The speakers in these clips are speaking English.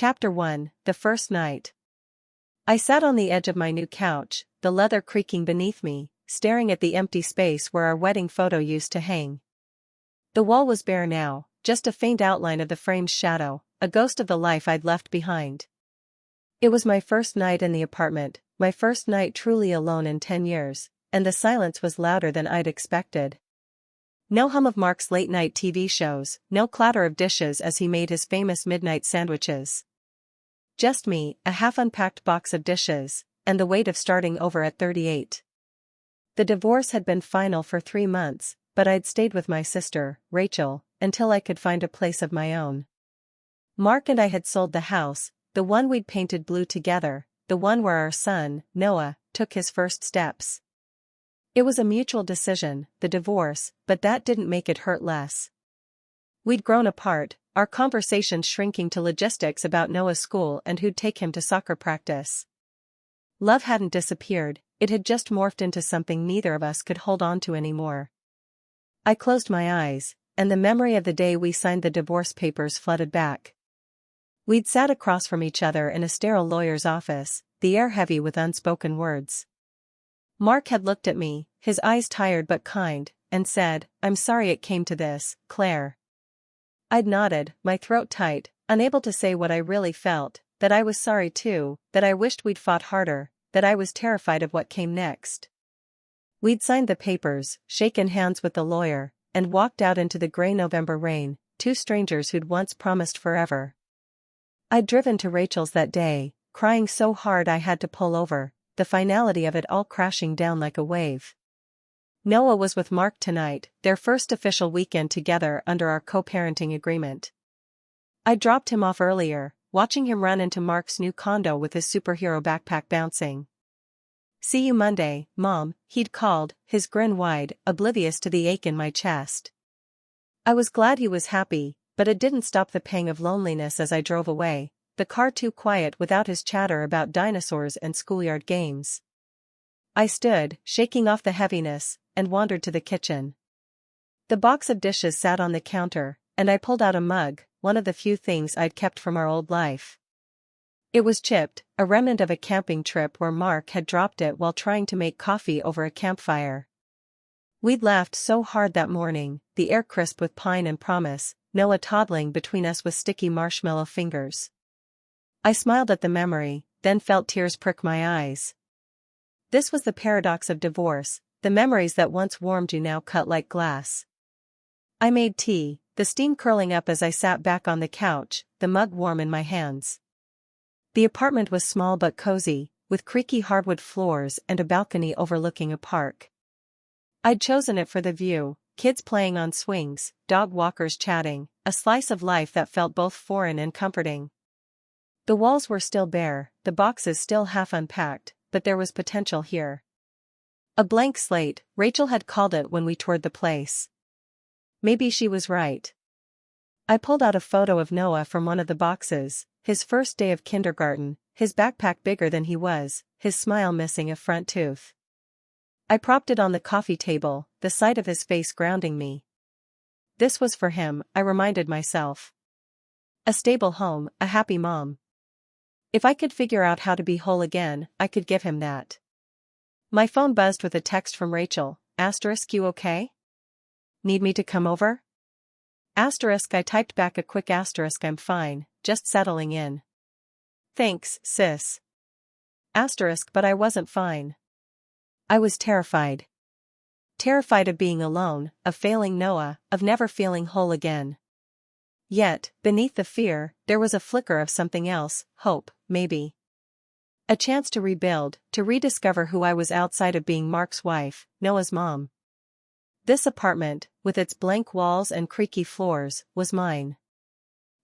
Chapter 1, The First Night. I sat on the edge of my new couch, the leather creaking beneath me, staring at the empty space where our wedding photo used to hang. The wall was bare now, just a faint outline of the frame's shadow, a ghost of the life I'd left behind. It was my first night in the apartment, my first night truly alone in 10 years, and the silence was louder than I'd expected. No hum of Mark's late-night TV shows, no clatter of dishes as he made his famous midnight sandwiches. Just me, a half-unpacked box of dishes, and the weight of starting over at 38. The divorce had been final for 3 months, but I'd stayed with my sister, Rachel, until I could find a place of my own. Mark and I had sold the house, the one we'd painted blue together, the one where our son, Noah, took his first steps. It was a mutual decision, the divorce, but that didn't make it hurt less. We'd grown apart, our conversations shrinking to logistics about Noah's school and who'd take him to soccer practice. Love hadn't disappeared, it had just morphed into something neither of us could hold on to anymore. I closed my eyes, and the memory of the day we signed the divorce papers flooded back. We'd sat across from each other in a sterile lawyer's office, the air heavy with unspoken words. Mark had looked at me, his eyes tired but kind, and said, "I'm sorry it came to this, Claire." I'd nodded, my throat tight, unable to say what I really felt, that I was sorry too, that I wished we'd fought harder, that I was terrified of what came next. We'd signed the papers, shaken hands with the lawyer, and walked out into the gray November rain, two strangers who'd once promised forever. I'd driven to Rachel's that day, crying so hard I had to pull over, the finality of it all crashing down like a wave. Noah was with Mark tonight, their first official weekend together under our co-parenting agreement. I dropped him off earlier, watching him run into Mark's new condo with his superhero backpack bouncing. "See you Monday, Mom," he'd called, his grin wide, oblivious to the ache in my chest. I was glad he was happy, but it didn't stop the pang of loneliness as I drove away, the car too quiet without his chatter about dinosaurs and schoolyard games. I stood, shaking off the heaviness, and wandered to the kitchen. The box of dishes sat on the counter, and I pulled out a mug, one of the few things I'd kept from our old life. It was chipped, a remnant of a camping trip where Mark had dropped it while trying to make coffee over a campfire. We'd laughed so hard that morning, the air crisp with pine and promise, Noah toddling between us with sticky marshmallow fingers. I smiled at the memory, then felt tears prick my eyes. This was the paradox of divorce, the memories that once warmed you now cut like glass. I made tea, the steam curling up as I sat back on the couch, the mug warm in my hands. The apartment was small but cozy, with creaky hardwood floors and a balcony overlooking a park. I'd chosen it for the view, kids playing on swings, dog walkers chatting, a slice of life that felt both foreign and comforting. The walls were still bare, the boxes still half unpacked, but there was potential here. A blank slate, Rachel had called it when we toured the place. Maybe she was right. I pulled out a photo of Noah from one of the boxes, his first day of kindergarten, his backpack bigger than he was, his smile missing a front tooth. I propped it on the coffee table, the sight of his face grounding me. This was for him, I reminded myself. A stable home, a happy mom. If I could figure out how to be whole again, I could give him that. My phone buzzed with a text from Rachel, "You okay? Need me to come over?" I typed back a quick asterisk, "I'm fine, just settling in." "Thanks, sis." But I wasn't fine. I was terrified. Terrified of being alone, of failing Noah, of never feeling whole again. Yet, beneath the fear, there was a flicker of something else, hope, maybe. A chance to rebuild, to rediscover who I was outside of being Mark's wife, Noah's mom. This apartment, with its blank walls and creaky floors, was mine.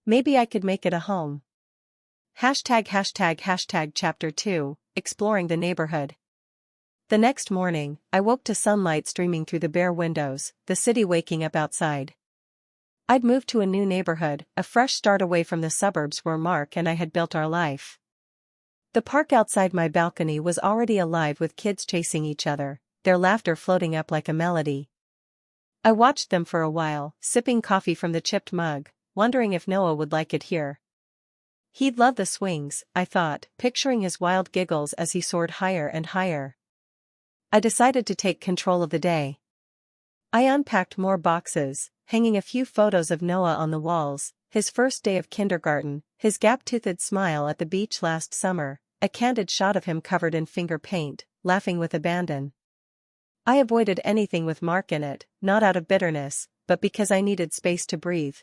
Maybe I could make it a home. Chapter 2, Exploring the Neighborhood. The next morning, I woke to sunlight streaming through the bare windows, the city waking up outside. I'd moved to a new neighborhood, a fresh start away from the suburbs where Mark and I had built our life. The park outside my balcony was already alive with kids chasing each other, their laughter floating up like a melody. I watched them for a while, sipping coffee from the chipped mug, wondering if Noah would like it here. He'd love the swings, I thought, picturing his wild giggles as he soared higher and higher. I decided to take control of the day. I unpacked more boxes, hanging a few photos of Noah on the walls, his first day of kindergarten, his gap-toothed smile at the beach last summer, a candid shot of him covered in finger paint, laughing with abandon. I avoided anything with Mark in it, not out of bitterness, but because I needed space to breathe.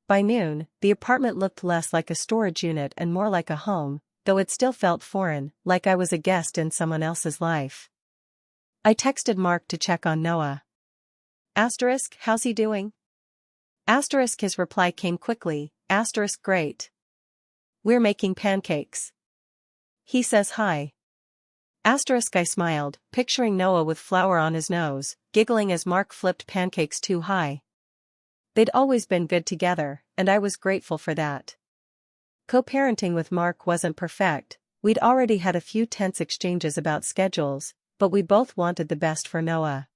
By noon, the apartment looked less like a storage unit and more like a home, though it still felt foreign, like I was a guest in someone else's life. I texted Mark to check on Noah. Asterisk, how's he doing? Asterisk, his reply came quickly, asterisk, great. We're making pancakes. He says hi. Asterisk, I smiled, picturing Noah with flour on his nose, giggling as Mark flipped pancakes too high. They'd always been good together, and I was grateful for that. Co-parenting with Mark wasn't perfect, we'd already had a few tense exchanges about schedules, but we both wanted the best for Noah.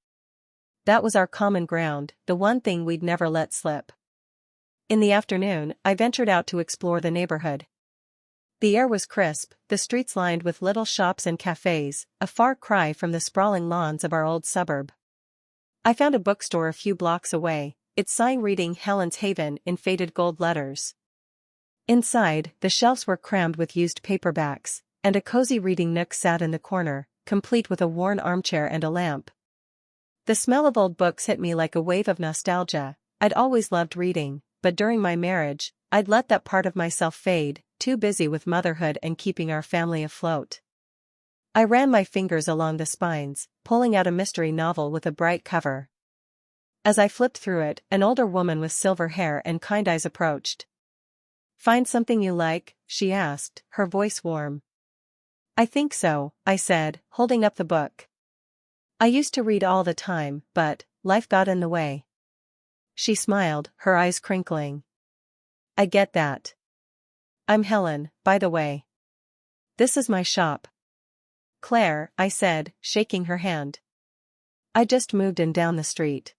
That was our common ground, the one thing we'd never let slip. In the afternoon, I ventured out to explore the neighborhood. The air was crisp, the streets lined with little shops and cafes, a far cry from the sprawling lawns of our old suburb. I found a bookstore a few blocks away, its sign reading Helen's Haven in faded gold letters. Inside, the shelves were crammed with used paperbacks, and a cozy reading nook sat in the corner, complete with a worn armchair and a lamp. The smell of old books hit me like a wave of nostalgia. I'd always loved reading, but during my marriage, I'd let that part of myself fade, too busy with motherhood and keeping our family afloat. I ran my fingers along the spines, pulling out a mystery novel with a bright cover. As I flipped through it, an older woman with silver hair and kind eyes approached. Find something you like? She asked, her voice warm. I think so, I said, holding up the book. I used to read all the time, but life got in the way. She smiled, her eyes crinkling. I get that. I'm Helen, by the way. This is my shop. Claire, I said, shaking her hand. I just moved in down the street.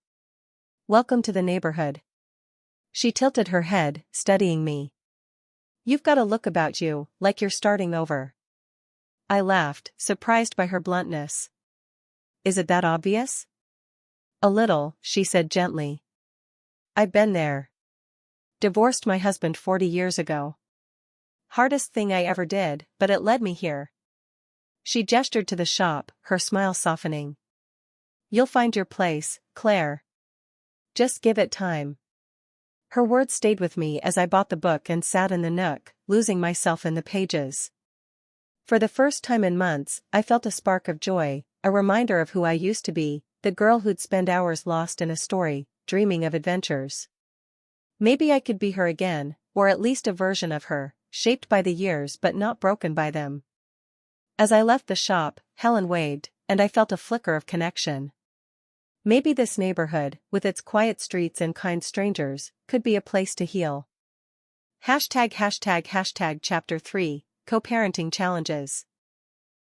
Welcome to the neighborhood. She tilted her head, studying me. You've got a look about you, like you're starting over. I laughed, surprised by her bluntness. Is it that obvious? A little, she said gently. I've been there. Divorced my husband 40 years ago. Hardest thing I ever did, but it led me here. She gestured to the shop, her smile softening. You'll find your place, Claire. Just give it time. Her words stayed with me as I bought the book and sat in the nook, losing myself in the pages. For the first time in months, I felt a spark of joy, a reminder of who I used to be, the girl who'd spend hours lost in a story, dreaming of adventures. Maybe I could be her again, or at least a version of her, shaped by the years but not broken by them. As I left the shop, Helen waved, and I felt a flicker of connection. Maybe this neighborhood, with its quiet streets and kind strangers, could be a place to heal. #### Chapter 3, Co-Parenting Challenges.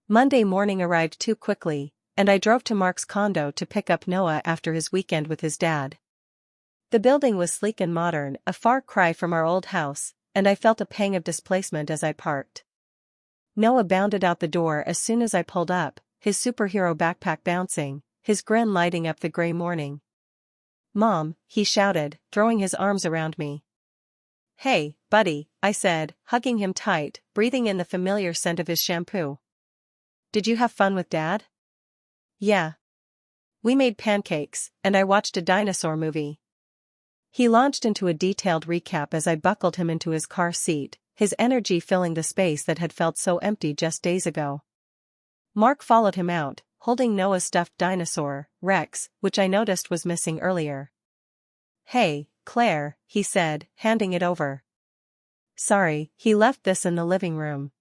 Monday morning arrived too quickly, and I drove to Mark's condo to pick up Noah after his weekend with his dad. The building was sleek and modern, a far cry from our old house, and I felt a pang of displacement as I parked. Noah bounded out the door as soon as I pulled up, his superhero backpack bouncing, his grin lighting up the gray morning. Mom, he shouted, throwing his arms around me. Hey, buddy, I said, hugging him tight, breathing in the familiar scent of his shampoo. Did you have fun with Dad? Yeah. We made pancakes, and I watched a dinosaur movie. He launched into a detailed recap as I buckled him into his car seat, his energy filling the space that had felt so empty just days ago. Mark followed him out, holding Noah's stuffed dinosaur, Rex, which I noticed was missing earlier. Hey, Claire, he said, handing it over. Sorry, he left this in the living room.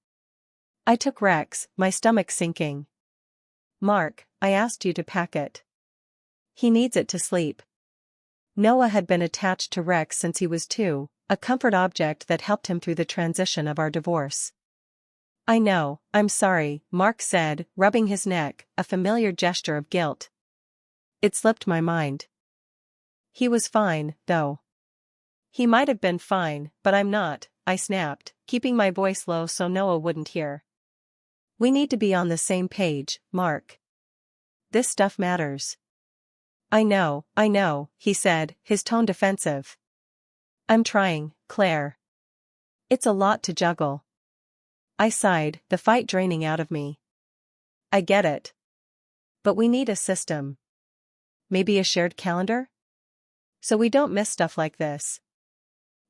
I took Rex, my stomach sinking. Mark, I asked you to pack it. He needs it to sleep. Noah had been attached to Rex since he was 2, a comfort object that helped him through the transition of our divorce. I know, I'm sorry, Mark said, rubbing his neck, a familiar gesture of guilt. It slipped my mind. He was fine, though. He might have been fine, but I'm not, I snapped, keeping my voice low so Noah wouldn't hear. We need to be on the same page, Mark. This stuff matters. I know, he said, his tone defensive. I'm trying, Claire. It's a lot to juggle. I sighed, the fight draining out of me. I get it. But we need a system. Maybe a shared calendar? So we don't miss stuff like this.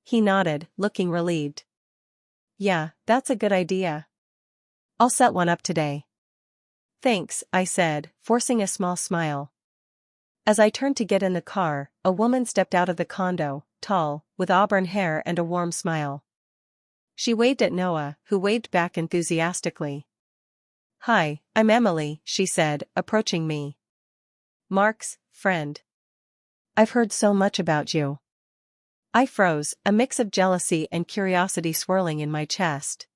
He nodded, looking relieved. Yeah, that's a good idea. I'll set one up today. Thanks, I said, forcing a small smile. As I turned to get in the car, a woman stepped out of the condo, tall, with auburn hair and a warm smile. She waved at Noah, who waved back enthusiastically. Hi, I'm Emily, she said, approaching me. Mark's friend. I've heard so much about you. I froze, a mix of jealousy and curiosity swirling in my chest.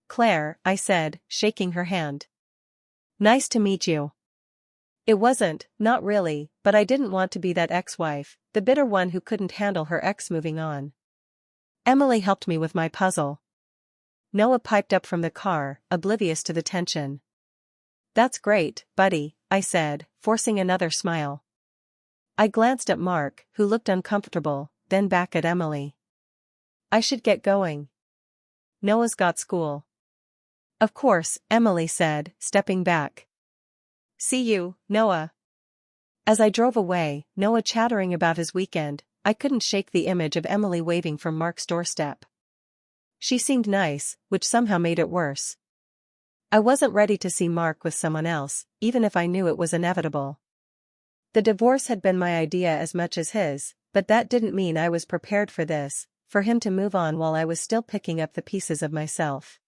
Claire, I said, shaking her hand. Nice to meet you. It wasn't, not really, but I didn't want to be that ex-wife, the bitter one who couldn't handle her ex moving on. Emily helped me with my puzzle. Noah piped up from the car, oblivious to the tension. That's great, buddy, I said, forcing another smile. I glanced at Mark, who looked uncomfortable, then back at Emily. I should get going. Noah's got school. Of course, Emily said, stepping back. See you, Noah. As I drove away, Noah chattering about his weekend, I couldn't shake the image of Emily waving from Mark's doorstep. She seemed nice, which somehow made it worse. I wasn't ready to see Mark with someone else, even if I knew it was inevitable. The divorce had been my idea as much as his, but that didn't mean I was prepared for this, for him to move on while I was still picking up the pieces of myself.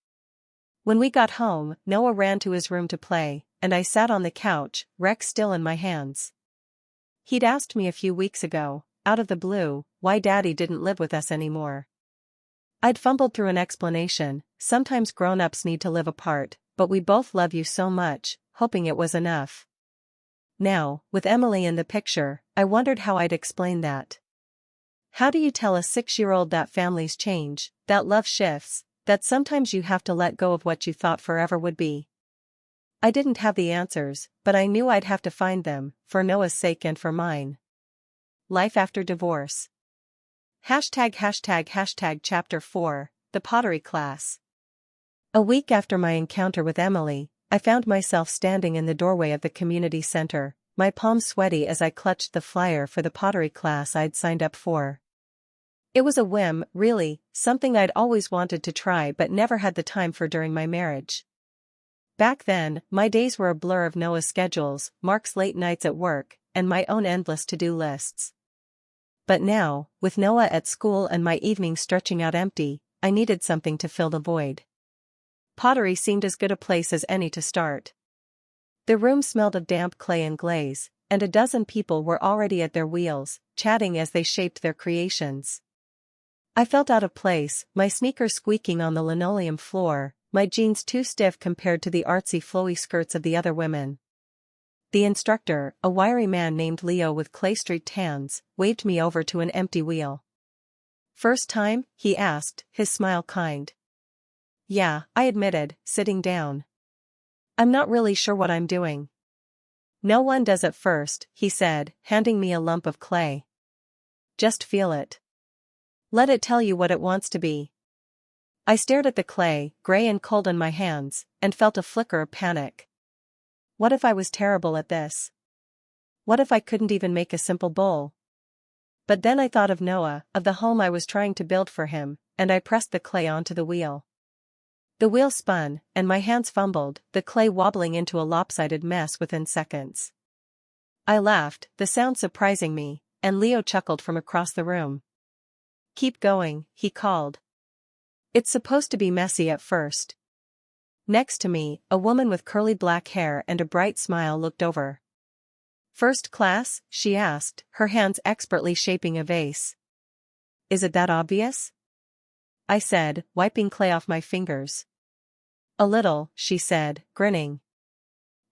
When we got home, Noah ran to his room to play, and I sat on the couch, rec still in my hands. He'd asked me a few weeks ago, out of the blue, why Daddy didn't live with us anymore. I'd fumbled through an explanation. Sometimes grown-ups need to live apart, but we both love you so much, hoping it was enough. Now, with Emily in the picture, I wondered how I'd explain that. How do you tell a 6-year-old that families change, that love shifts, that sometimes you have to let go of what you thought forever would be? I didn't have the answers, but I knew I'd have to find them, for Noah's sake and for mine. Life after divorce. #### Chapter 4, The Pottery Class. A week after my encounter with Emily, I found myself standing in the doorway of the community center, my palms sweaty as I clutched the flyer for the pottery class I'd signed up for. It was a whim, really, something I'd always wanted to try but never had the time for during my marriage. Back then, my days were a blur of Noah's schedules, Mark's late nights at work, and my own endless to-do lists. But now, with Noah at school and my evenings stretching out empty, I needed something to fill the void. Pottery seemed as good a place as any to start. The room smelled of damp clay and glaze, and a dozen people were already at their wheels, chatting as they shaped their creations. I felt out of place, my sneakers squeaking on the linoleum floor, my jeans too stiff compared to the artsy flowy skirts of the other women. The instructor, a wiry man named Leo with clay-streaked hands, waved me over to an empty wheel. First time? He asked, his smile kind. Yeah, I admitted, sitting down. I'm not really sure what I'm doing. No one does at first, he said, handing me a lump of clay. Just feel it. Let it tell you what it wants to be. I stared at the clay, gray and cold in my hands, and felt a flicker of panic. What if I was terrible at this? What if I couldn't even make a simple bowl? But then I thought of Noah, of the home I was trying to build for him, and I pressed the clay onto the wheel. The wheel spun, and my hands fumbled, the clay wobbling into a lopsided mess within seconds. I laughed, the sound surprising me, and Leo chuckled from across the room. Keep going, he called. It's supposed to be messy at first. Next to me, a woman with curly black hair and a bright smile looked over. First class? She asked, her hands expertly shaping a vase. Is it that obvious? I said, wiping clay off my fingers. A little, she said, grinning.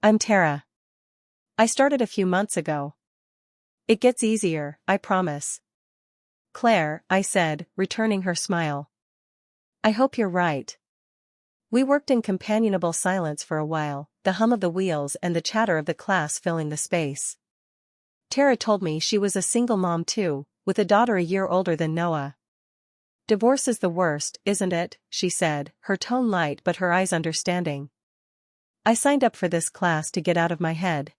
I'm Tara. I started a few months ago. It gets easier, I promise. Claire, I said, returning her smile. I hope you're right. We worked in companionable silence for a while, the hum of the wheels and the chatter of the class filling the space. Tara told me she was a single mom too, with a daughter a year older than Noah. Divorce is the worst, isn't it? She said, her tone light but her eyes understanding. I signed up for this class to get out of my head.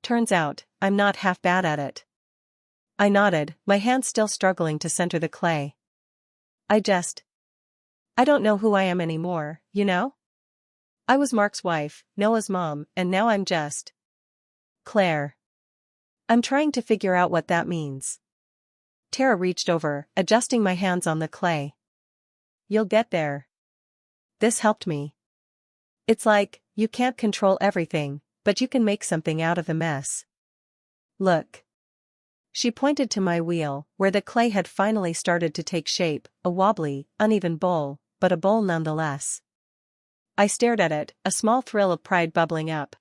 Turns out, I'm not half bad at it. I nodded, my hands still struggling to center the clay. I don't know who I am anymore, you know? I was Mark's wife, Noah's mom, and now I'm just Claire. I'm trying to figure out what that means. Tara reached over, adjusting my hands on the clay. You'll get there. This helped me. It's like, you can't control everything, but you can make something out of the mess. Look. She pointed to my wheel, where the clay had finally started to take shape, a wobbly, uneven bowl, but a bowl nonetheless. I stared at it, a small thrill of pride bubbling up.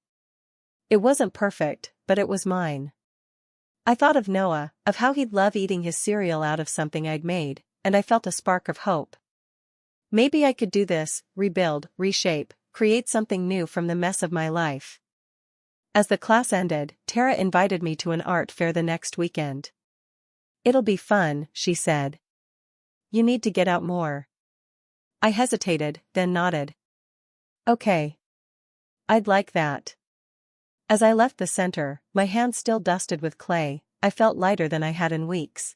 It wasn't perfect, but it was mine. I thought of Noah, of how he'd love eating his cereal out of something I'd made, and I felt a spark of hope. Maybe I could do this, rebuild, reshape, create something new from the mess of my life. As the class ended, Tara invited me to an art fair the next weekend. It'll be fun, she said. You need to get out more. I hesitated, then nodded. Okay. I'd like that. As I left the center, my hands still dusted with clay, I felt lighter than I had in weeks.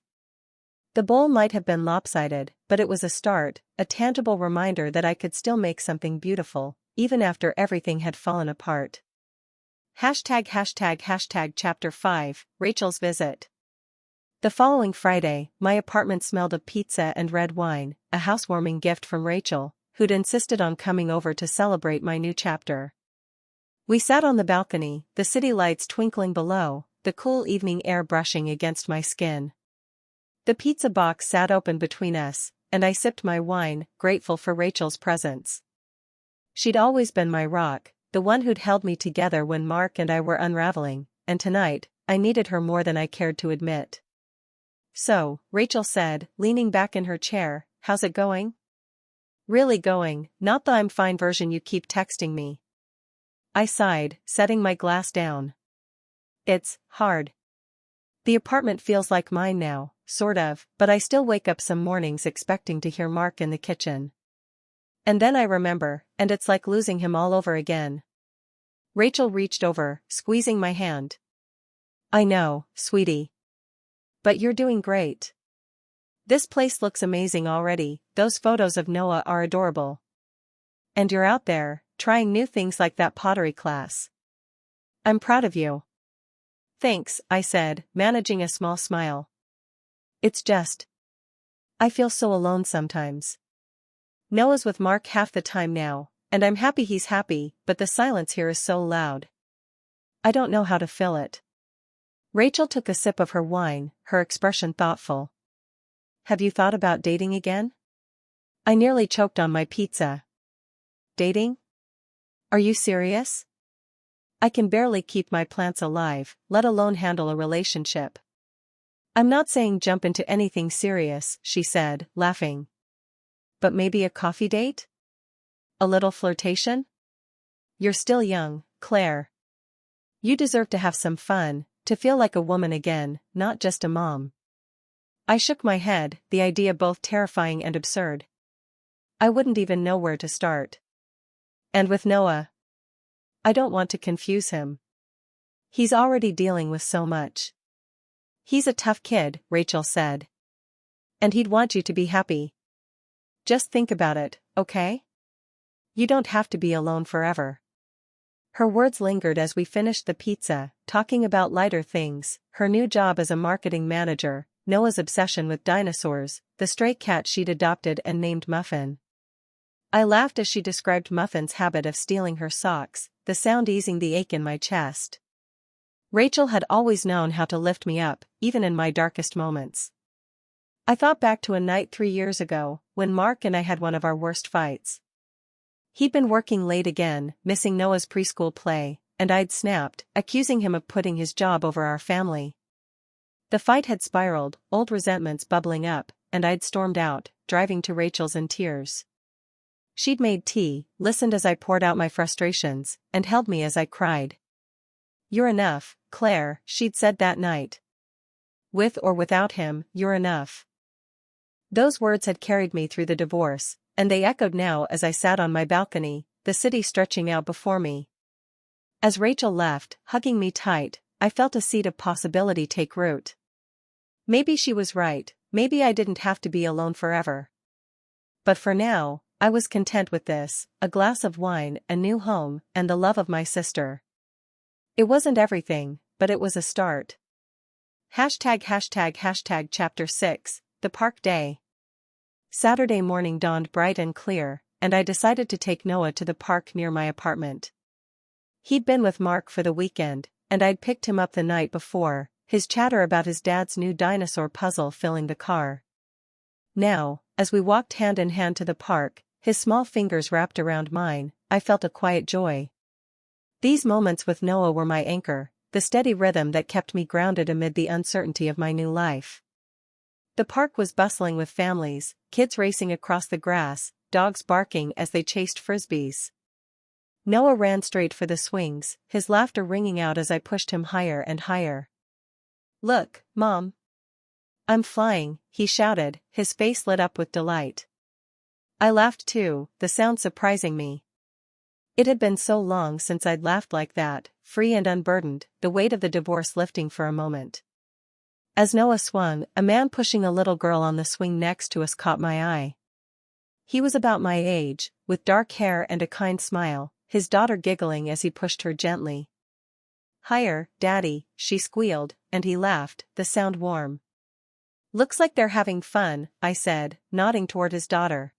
The bowl might have been lopsided, but it was a start, a tangible reminder that I could still make something beautiful, even after everything had fallen apart. #### Chapter 5, Rachel's Visit. The following Friday, my apartment smelled of pizza and red wine, a housewarming gift from Rachel, who'd insisted on coming over to celebrate my new chapter. We sat on the balcony, the city lights twinkling below, the cool evening air brushing against my skin. The pizza box sat open between us, and I sipped my wine, grateful for Rachel's presence. She'd always been my rock, the one who'd held me together when Mark and I were unraveling, and tonight, I needed her more than I cared to admit. So, Rachel said, leaning back in her chair, how's it going? Really going, not the I'm fine version you keep texting me. I sighed, setting my glass down. It's hard. The apartment feels like mine now, sort of, but I still wake up some mornings expecting to hear Mark in the kitchen. And then I remember, and it's like losing him all over again. Rachel reached over, squeezing my hand. I know, sweetie. But you're doing great. This place looks amazing already, those photos of Noah are adorable. And you're out there, trying new things like that pottery class. I'm proud of you. Thanks, I said, managing a small smile. It's just. I feel so alone sometimes. Noah's with Mark half the time now, and I'm happy he's happy, but the silence here is so loud. I don't know how to fill it. Rachel took a sip of her wine, her expression thoughtful. Have you thought about dating again? I nearly choked on my pizza. Dating? Are you serious? I can barely keep my plants alive, let alone handle a relationship. I'm not saying jump into anything serious, she said, laughing. But maybe a coffee date? A little flirtation? You're still young, Claire. You deserve to have some fun, to feel like a woman again, not just a mom. I shook my head, the idea both terrifying and absurd. I wouldn't even know where to start. And with Noah? I don't want to confuse him. He's already dealing with so much. He's a tough kid, Rachel said. And he'd want you to be happy. Just think about it, okay? You don't have to be alone forever. Her words lingered as we finished the pizza, talking about lighter things, her new job as a marketing manager, Noah's obsession with dinosaurs, the stray cat she'd adopted and named Muffin. I laughed as she described Muffin's habit of stealing her socks, the sound easing the ache in my chest. Rachel had always known how to lift me up, even in my darkest moments. I thought back to a night 3 years ago, when Mark and I had one of our worst fights. He'd been working late again, missing Noah's preschool play, and I'd snapped, accusing him of putting his job over our family. The fight had spiraled, old resentments bubbling up, and I'd stormed out, driving to Rachel's in tears. She'd made tea, listened as I poured out my frustrations, and held me as I cried. "You're enough, Claire," she'd said that night. "With or without him, you're enough." Those words had carried me through the divorce, and they echoed now as I sat on my balcony, the city stretching out before me. As Rachel left, hugging me tight, I felt a seed of possibility take root. Maybe she was right, maybe I didn't have to be alone forever. But for now, I was content with this, a glass of wine, a new home, and the love of my sister. It wasn't everything, but it was a start. Chapter 6, The Park Day. Saturday morning dawned bright and clear, and I decided to take Noah to the park near my apartment. He'd been with Mark for the weekend, and I'd picked him up the night before, his chatter about his dad's new dinosaur puzzle filling the car. Now, as we walked hand in hand to the park, his small fingers wrapped around mine, I felt a quiet joy. These moments with Noah were my anchor, the steady rhythm that kept me grounded amid the uncertainty of my new life. The park was bustling with families, kids racing across the grass, dogs barking as they chased frisbees. Noah ran straight for the swings, his laughter ringing out as I pushed him higher and higher. "Look, Mom. I'm flying," he shouted, his face lit up with delight. I laughed too, the sound surprising me. It had been so long since I'd laughed like that, free and unburdened, the weight of the divorce lifting for a moment. As Noah swung, a man pushing a little girl on the swing next to us caught my eye. He was about my age, with dark hair and a kind smile, his daughter giggling as he pushed her gently. "Higher, Daddy," she squealed, and he laughed, the sound warm. "Looks like they're having fun," I said, nodding toward his daughter.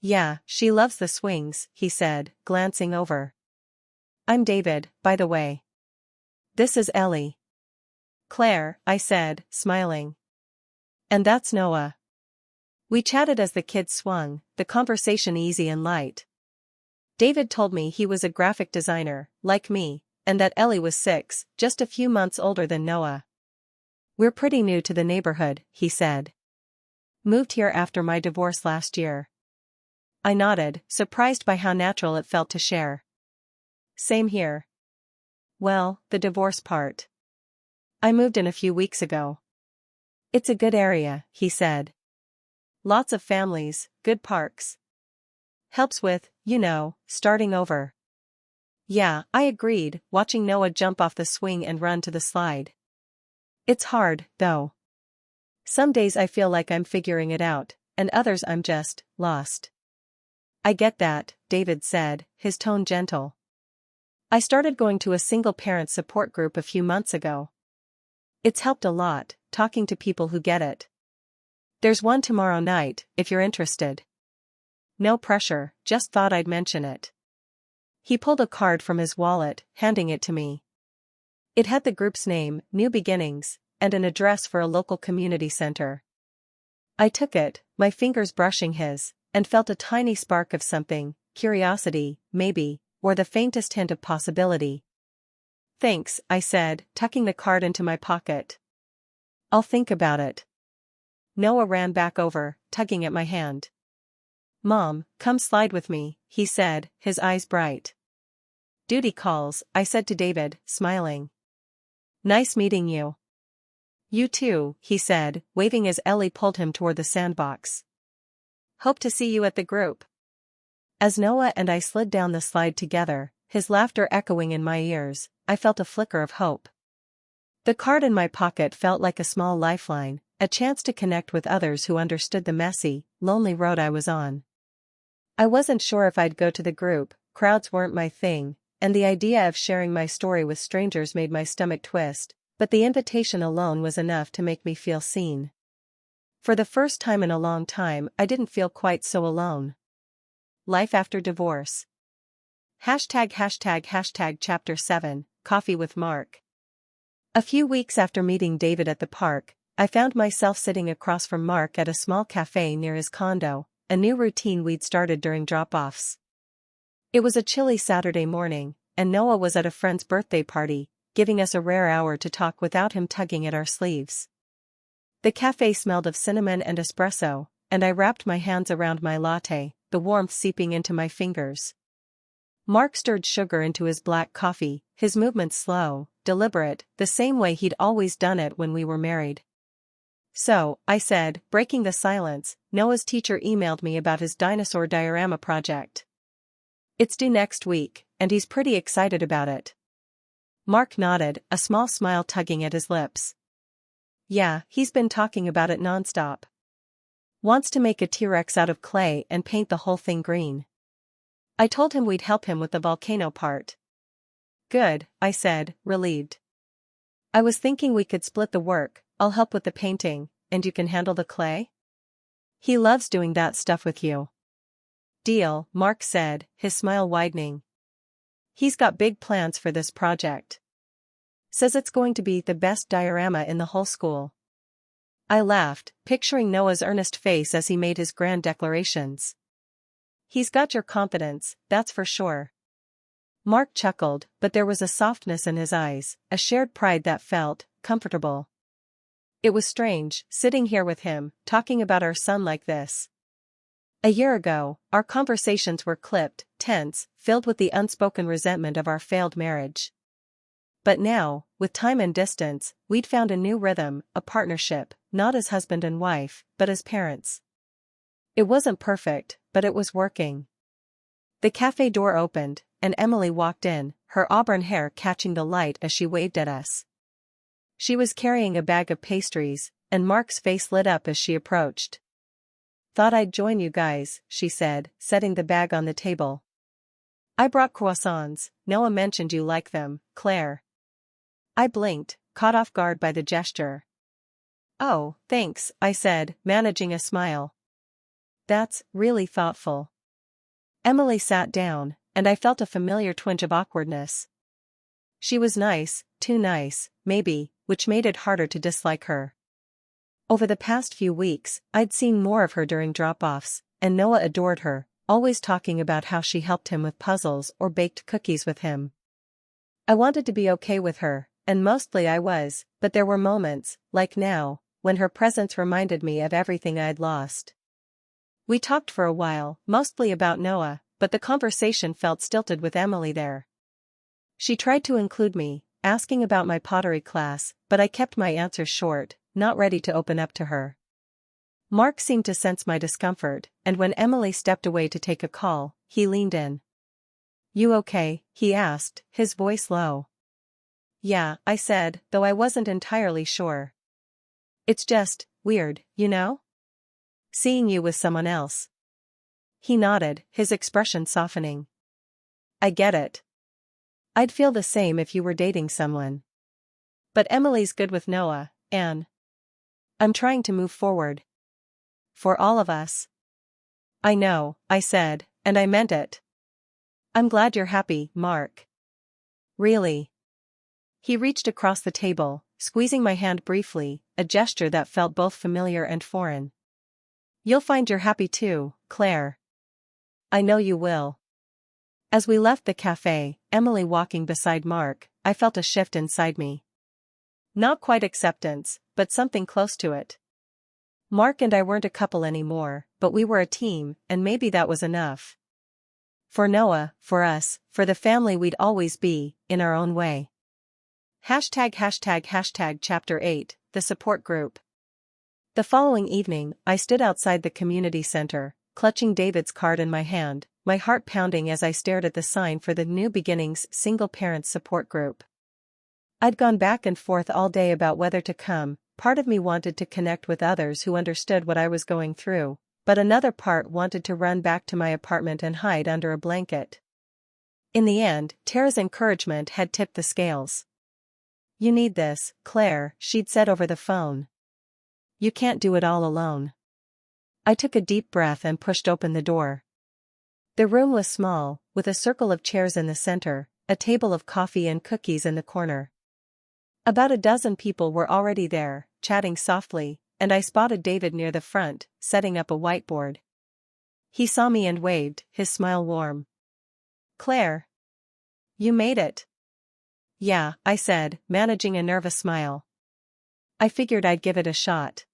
"Yeah, she loves the swings," he said, glancing over. "I'm David, by the way. This is Ellie." "Claire," I said, smiling. "And that's Noah." We chatted as the kids swung, the conversation easy and light. David told me he was a graphic designer, like me, and that Ellie was 6, just a few months older than Noah. "We're pretty new to the neighborhood," he said. "Moved here after my divorce last year." I nodded, surprised by how natural it felt to share. "Same here." "Well, the divorce part. I moved in a few weeks ago." "It's a good area," he said. "Lots of families, good parks. Helps with, starting over." "Yeah," I agreed, watching Noah jump off the swing and run to the slide. "It's hard, though. Some days I feel like I'm figuring it out, and others I'm just lost." "I get that," David said, his tone gentle. "I started going to a single-parent support group a few months ago. It's helped a lot, talking to people who get it. There's one tomorrow night, if you're interested." "No pressure, just thought I'd mention it." He pulled a card from his wallet, handing it to me. It had the group's name, New Beginnings, and an address for a local community center. I took it, my fingers brushing his, and felt a tiny spark of something, curiosity, maybe, or the faintest hint of possibility. "Thanks," I said, tucking the card into my pocket. "I'll think about it." Noah ran back over, tugging at my hand. "Mom, come slide with me," he said, his eyes bright. "Duty calls," I said to David, smiling. "Nice meeting you." "You too," he said, waving as Ellie pulled him toward the sandbox. "Hope to see you at the group." As Noah and I slid down the slide together, his laughter echoing in my ears, I felt a flicker of hope. The card in my pocket felt like a small lifeline, a chance to connect with others who understood the messy, lonely road I was on. I wasn't sure if I'd go to the group, crowds weren't my thing, and the idea of sharing my story with strangers made my stomach twist, but the invitation alone was enough to make me feel seen. For the first time in a long time, I didn't feel quite so alone. Life after divorce. Chapter 7, Coffee with Mark. A few weeks after meeting David at the park, I found myself sitting across from Mark at a small cafe near his condo, a new routine we'd started during drop-offs. It was a chilly Saturday morning, and Noah was at a friend's birthday party, giving us a rare hour to talk without him tugging at our sleeves. The cafe smelled of cinnamon and espresso, and I wrapped my hands around my latte, the warmth seeping into my fingers. Mark stirred sugar into his black coffee, his movements slow, deliberate, the same way he'd always done it when we were married. "So," I said, breaking the silence, "Noah's teacher emailed me about his dinosaur diorama project. It's due next week, and he's pretty excited about it." Mark nodded, a small smile tugging at his lips. "Yeah, he's been talking about it nonstop. Wants to make a T-Rex out of clay and paint the whole thing green. I told him we'd help him with the volcano part." "Good," I said, relieved. "I was thinking we could split the work. I'll help with the painting, and you can handle the clay? He loves doing that stuff with you." "Deal," Mark said, his smile widening. He's got big plans for this project. Says it's going to be the best diorama in the whole school. I laughed, picturing Noah's earnest face as he made his grand declarations. "He's got your confidence, that's for sure." Mark chuckled, but there was a softness in his eyes, a shared pride that felt comfortable. It was strange, sitting here with him, talking about our son like this. A year ago, our conversations were clipped, tense, filled with the unspoken resentment of our failed marriage. But now, with time and distance, we'd found a new rhythm, a partnership, not as husband and wife, but as parents. It wasn't perfect, but it was working. The cafe door opened, and Emily walked in, her auburn hair catching the light as she waved at us. She was carrying a bag of pastries, and Mark's face lit up as she approached. "Thought I'd join you guys," she said, setting the bag on the table. "I brought croissants. Noah mentioned you like them, Claire." I blinked, caught off guard by the gesture. "Oh, thanks," I said, managing a smile. "That's really thoughtful." Emily sat down, and I felt a familiar twinge of awkwardness. She was nice, too nice, maybe, which made it harder to dislike her. Over the past few weeks, I'd seen more of her during drop-offs, and Noah adored her, always talking about how she helped him with puzzles or baked cookies with him. I wanted to be okay with her, and mostly I was, but there were moments, like now, when her presence reminded me of everything I'd lost. We talked for a while, mostly about Noah, but the conversation felt stilted with Emily there. She tried to include me, asking about my pottery class, but I kept my answers short, not ready to open up to her. Mark seemed to sense my discomfort, and when Emily stepped away to take a call, he leaned in. "You okay?" he asked, his voice low. "Yeah," I said, though I wasn't entirely sure. "It's just weird, you know? Seeing you with someone else." He nodded, his expression softening. "I get it. I'd feel the same if you were dating someone. But Emily's good with Noah, and I'm trying to move forward. For all of us." "I know," I said, and I meant it. "I'm glad you're happy, Mark." "Really?" He reached across the table, squeezing my hand briefly, a gesture that felt both familiar and foreign. "You'll find you're happy too, Claire. I know you will." As we left the cafe, Emily walking beside Mark, I felt a shift inside me. Not quite acceptance, but something close to it. Mark and I weren't a couple anymore, but we were a team, and maybe that was enough. For Noah, for us, for the family we'd always be, in our own way. Chapter 8, The Support Group. The following evening, I stood outside the community center, clutching David's card in my hand, my heart pounding as I stared at the sign for the New Beginnings Single Parents Support Group. I'd gone back and forth all day about whether to come. Part of me wanted to connect with others who understood what I was going through, but another part wanted to run back to my apartment and hide under a blanket. In the end, Tara's encouragement had tipped the scales. "You need this, Claire," she'd said over the phone. "You can't do it all alone." I took a deep breath and pushed open the door. The room was small, with a circle of chairs in the center, a table of coffee and cookies in the corner. About a dozen people were already there, chatting softly, and I spotted David near the front, setting up a whiteboard. He saw me and waved, his smile warm. "Claire. You made it." Yeah, I said, managing a nervous smile. I figured I'd give it a shot.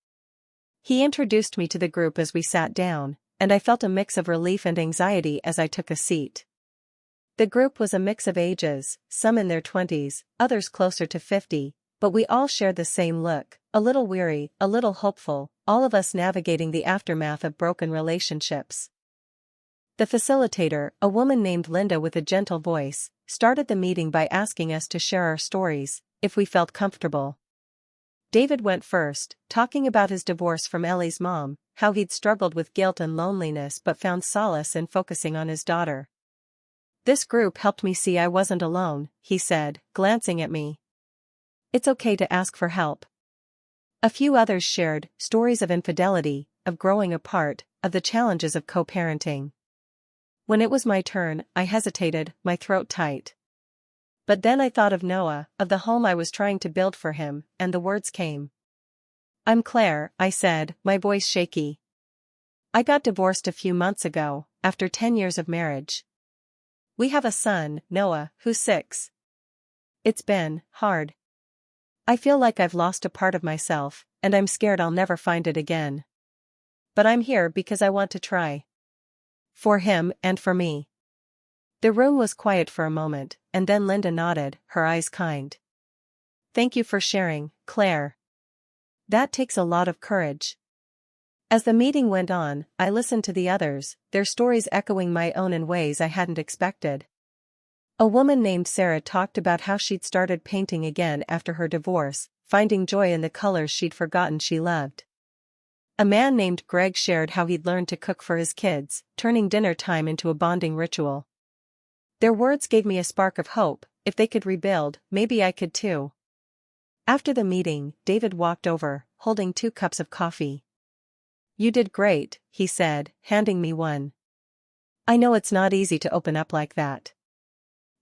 He introduced me to the group as we sat down, and I felt a mix of relief and anxiety as I took a seat. The group was a mix of ages, some in their 20s, others closer to 50, but we all shared the same look, a little weary, a little hopeful, all of us navigating the aftermath of broken relationships. The facilitator, a woman named Linda with a gentle voice, started the meeting by asking us to share our stories, if we felt comfortable. David went first, talking about his divorce from Ellie's mom, how he'd struggled with guilt and loneliness but found solace in focusing on his daughter. This group helped me see I wasn't alone, he said, glancing at me. It's okay to ask for help. A few others shared stories of infidelity, of growing apart, of the challenges of co-parenting. When it was my turn, I hesitated, my throat tight. But then I thought of Noah, of the home I was trying to build for him, and the words came. I'm Claire, I said, my voice shaky. I got divorced a few months ago, after 10 years of marriage. We have a son, Noah, who's 6. It's been hard. I feel like I've lost a part of myself, and I'm scared I'll never find it again. But I'm here because I want to try. For him and for me. The room was quiet for a moment, and then Linda nodded, her eyes kind. Thank you for sharing, Claire. That takes a lot of courage. As the meeting went on, I listened to the others, their stories echoing my own in ways I hadn't expected. A woman named Sarah talked about how she'd started painting again after her divorce, finding joy in the colors she'd forgotten she loved. A man named Greg shared how he'd learned to cook for his kids, turning dinner time into a bonding ritual. Their words gave me a spark of hope. If they could rebuild, maybe I could too. After the meeting, David walked over, holding 2 cups of coffee. You did great, he said, handing me one. I know it's not easy to open up like that.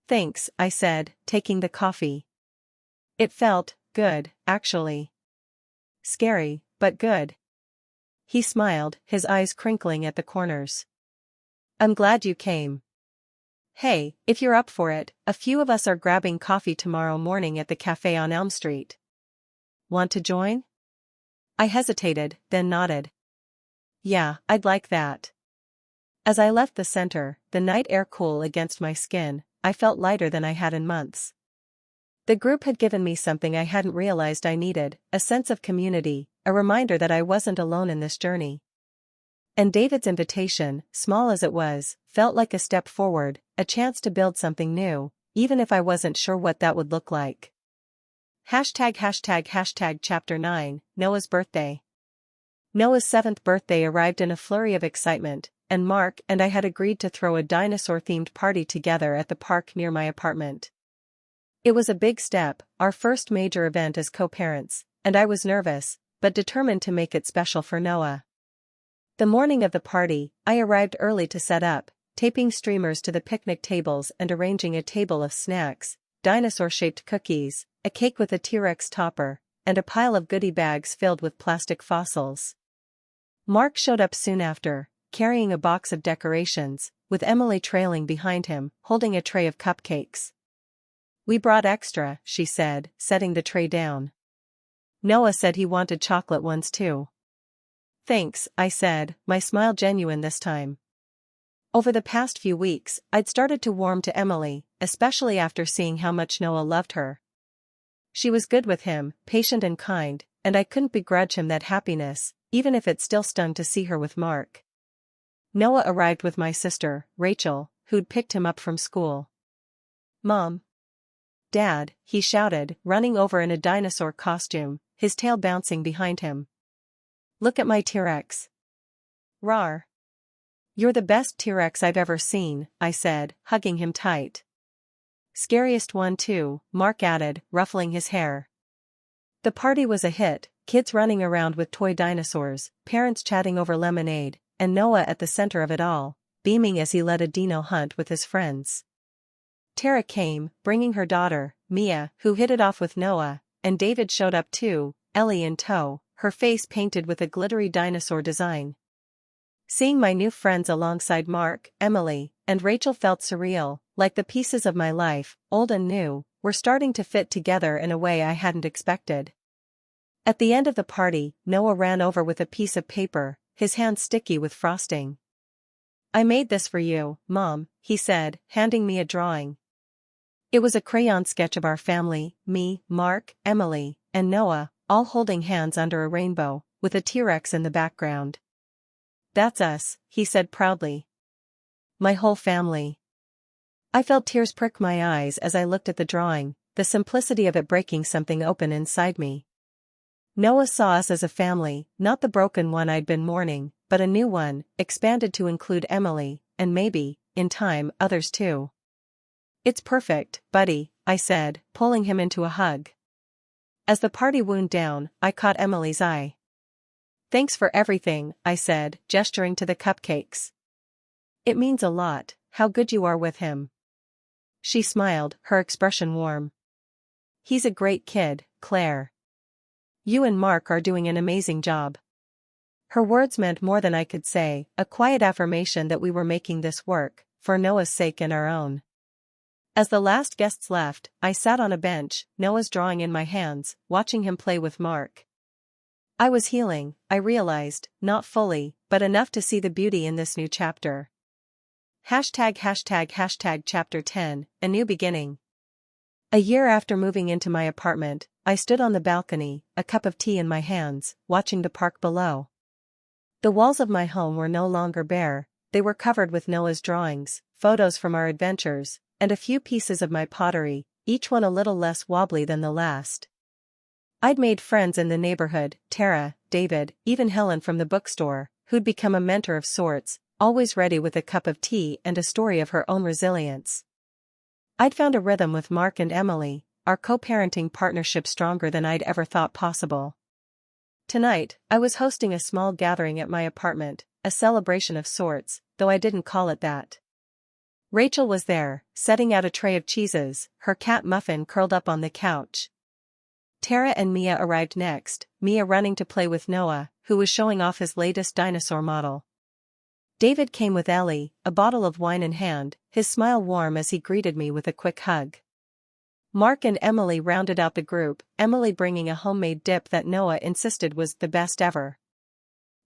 Thanks, I said, taking the coffee. It felt good, actually. Scary, but good. He smiled, his eyes crinkling at the corners. I'm glad you came. Hey, if you're up for it, a few of us are grabbing coffee tomorrow morning at the cafe on Elm Street. Want to join? I hesitated, then nodded. Yeah, I'd like that. As I left the center, the night air cool against my skin, I felt lighter than I had in months. The group had given me something I hadn't realized I needed, a sense of community, a reminder that I wasn't alone in this journey. And David's invitation, small as it was, felt like a step forward, a chance to build something new, even if I wasn't sure what that would look like. Chapter 9, Noah's birthday. Noah's 7th birthday arrived in a flurry of excitement, and Mark and I had agreed to throw a dinosaur-themed party together at the park near my apartment. It was a big step, our first major event as co-parents, and I was nervous, but determined to make it special for Noah. The morning of the party, I arrived early to set up, taping streamers to the picnic tables and arranging a table of snacks, dinosaur-shaped cookies, a cake with a T-Rex topper, and a pile of goodie bags filled with plastic fossils. Mark showed up soon after, carrying a box of decorations, with Emily trailing behind him, holding a tray of cupcakes. We brought extra, she said, setting the tray down. Noah said he wanted chocolate ones too. Thanks, I said, my smile genuine this time. Over the past few weeks, I'd started to warm to Emily, especially after seeing how much Noah loved her. She was good with him, patient and kind, and I couldn't begrudge him that happiness, even if it still stung to see her with Mark. Noah arrived with my sister, Rachel, who'd picked him up from school. Mom. Dad, he shouted, running over in a dinosaur costume, his tail bouncing behind him. Look at my T-Rex. Rawr. You're the best T-Rex I've ever seen, I said, hugging him tight. Scariest one too, Mark added, ruffling his hair. The party was a hit, kids running around with toy dinosaurs, parents chatting over lemonade, and Noah at the center of it all, beaming as he led a dino hunt with his friends. Tara came, bringing her daughter, Mia, who hit it off with Noah, and David showed up too, Ellie in tow, her face painted with a glittery dinosaur design. Seeing my new friends alongside Mark, Emily, and Rachel felt surreal, like the pieces of my life, old and new, were starting to fit together in a way I hadn't expected. At the end of the party, Noah ran over with a piece of paper, his hand sticky with frosting. "I made this for you, Mom," he said, handing me a drawing. It was a crayon sketch of our family, me, Mark, Emily, and Noah, all holding hands under a rainbow, with a T-Rex in the background. "That's us," he said proudly. "My whole family." I felt tears prick my eyes as I looked at the drawing, the simplicity of it breaking something open inside me. Noah saw us as a family, not the broken one I'd been mourning, but a new one, expanded to include Emily, and maybe, in time, others too. "It's perfect, buddy," I said, pulling him into a hug. As the party wound down, I caught Emily's eye. "Thanks for everything," I said, gesturing to the cupcakes. "It means a lot, how good you are with him." She smiled, her expression warm. "He's a great kid, Claire. You and Mark are doing an amazing job." Her words meant more than I could say, a quiet affirmation that we were making this work, for Noah's sake and our own. As the last guests left, I sat on a bench, Noah's drawing in my hands, watching him play with Mark. I was healing, I realized, not fully, but enough to see the beauty in this new chapter. #### Chapter 10, A New Beginning. A year after moving into my apartment, I stood on the balcony, a cup of tea in my hands, watching the park below. The walls of my home were no longer bare, they were covered with Noah's drawings, photos from our adventures, and a few pieces of my pottery, each one a little less wobbly than the last. I'd made friends in the neighborhood, Tara, David, even Helen from the bookstore, who'd become a mentor of sorts, always ready with a cup of tea and a story of her own resilience. I'd found a rhythm with Mark and Emily, our co-parenting partnership stronger than I'd ever thought possible. Tonight, I was hosting a small gathering at my apartment, a celebration of sorts, though I didn't call it that. Rachel was there, setting out a tray of cheeses, her cat Muffin curled up on the couch. Tara and Mia arrived next, Mia running to play with Noah, who was showing off his latest dinosaur model. David came with Ellie, a bottle of wine in hand, his smile warm as he greeted me with a quick hug. Mark and Emily rounded out the group, Emily bringing a homemade dip that Noah insisted was the best ever.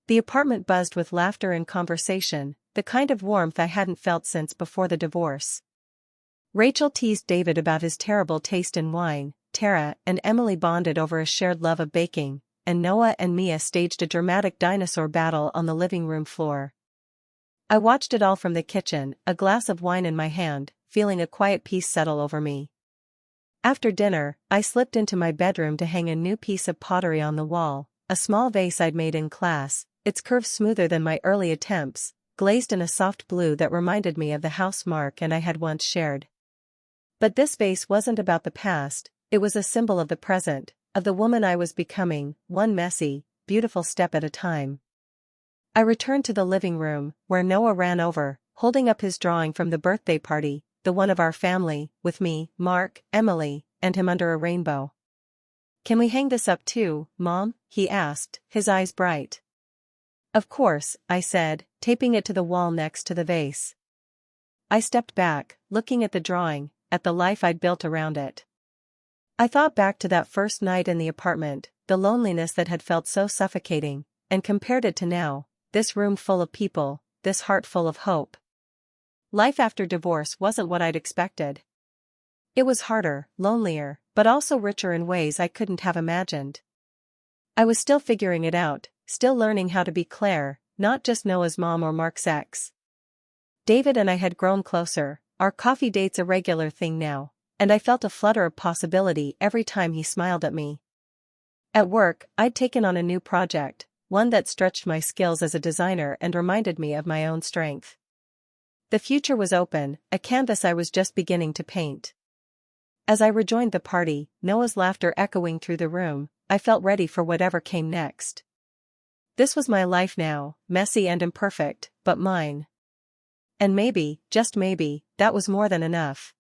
The apartment buzzed with laughter and conversation, the kind of warmth I hadn't felt since before the divorce. Rachel teased David about his terrible taste in wine, Tara and Emily bonded over a shared love of baking, and Noah and Mia staged a dramatic dinosaur battle on the living room floor. I watched it all from the kitchen, a glass of wine in my hand, feeling a quiet peace settle over me. After dinner, I slipped into my bedroom to hang a new piece of pottery on the wall, a small vase I'd made in class, its curves smoother than my early attempts, glazed in a soft blue that reminded me of the house Mark and I had once shared. But this vase wasn't about the past, it was a symbol of the present, of the woman I was becoming, one messy, beautiful step at a time. I returned to the living room, where Noah ran over, holding up his drawing from the birthday party, the one of our family, with me, Mark, Emily, and him under a rainbow. "Can we hang this up too, Mom?" he asked, his eyes bright. "Of course," I said, taping it to the wall next to the vase. I stepped back, looking at the drawing, at the life I'd built around it. I thought back to that first night in the apartment, the loneliness that had felt so suffocating, and compared it to now, this room full of people, this heart full of hope. Life after divorce wasn't what I'd expected. It was harder, lonelier, but also richer in ways I couldn't have imagined. I was still figuring it out, still learning how to be Claire, not just Noah's mom or Mark's ex. David and I had grown closer, our coffee dates a regular thing now, and I felt a flutter of possibility every time he smiled at me. At work, I'd taken on a new project, one that stretched my skills as a designer and reminded me of my own strength. The future was open, a canvas I was just beginning to paint. As I rejoined the party, Noah's laughter echoing through the room, I felt ready for whatever came next. This was my life now, messy and imperfect, but mine. And maybe, just maybe, that was more than enough.